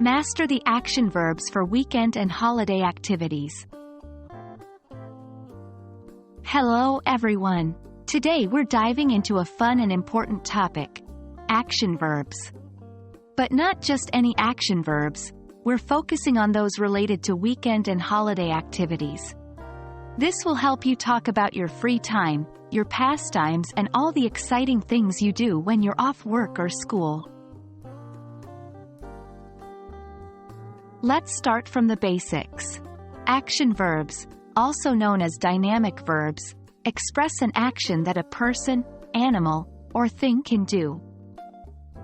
Master the action verbs for weekend and holiday activities. Hello everyone. Today we're diving into a fun and important topic: action verbs. But not just any action verbs, we're focusing on those related to weekend and holiday activities. This will help you talk about your free time, your pastimes, and all the exciting things you do when you're off work or school. Let's start from the basics. Action verbs, also known as dynamic verbs, express an action that a person, animal, or thing can do.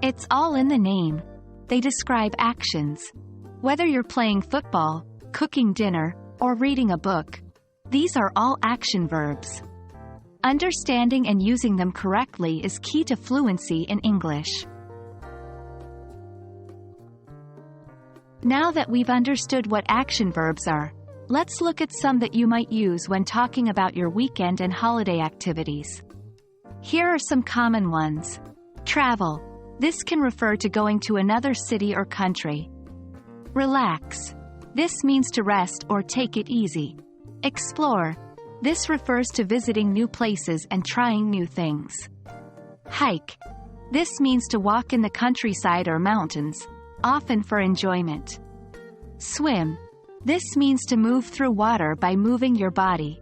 It's all in the name. They describe actions. Whether you're playing football, cooking dinner, or reading a book, these are all action verbs. Understanding and using them correctly is key to fluency in English. Now that we've understood what action verbs are, let's look at some that you might use when talking about your weekend and holiday activities. Here are some common ones. Travel. This can refer to going to another city or country. Relax. This means to rest or take it easy. Explore. This refers to visiting new places and trying new things. Hike. This means to walk in the countryside or mountains, often for enjoyment. Swim. This means to move through water by moving your body.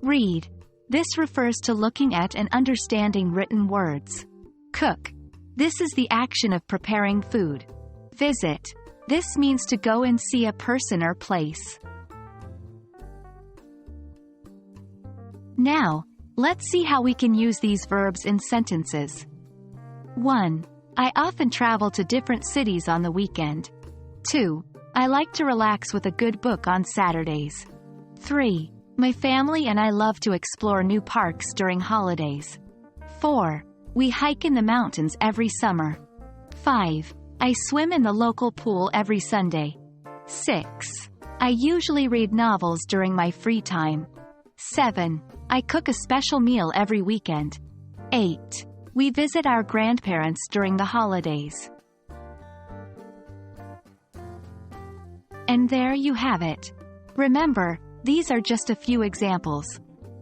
Read. This refers to looking at and understanding written words. Cook. This is the action of preparing food. Visit. This means to go and see a person or place. Now, let's see how we can use these verbs in sentences. 1. I often travel to different cities on the weekend. 2. I like to relax with a good book on Saturdays. 3. My family and I love to explore new parks during holidays. 4. We hike in the mountains every summer. 5. I swim in the local pool every Sunday. 6. I usually read novels during my free time. 7. I cook a special meal every weekend. 8. We visit our grandparents during the holidays. And there you have it. Remember, these are just a few examples.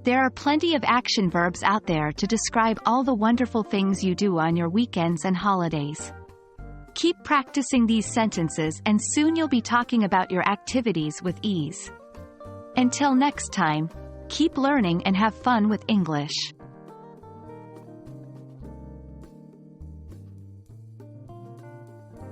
There are plenty of action verbs out there to describe all the wonderful things you do on your weekends and holidays. Keep practicing these sentences and soon you'll be talking about your activities with ease. Until next time, keep learning and have fun with English.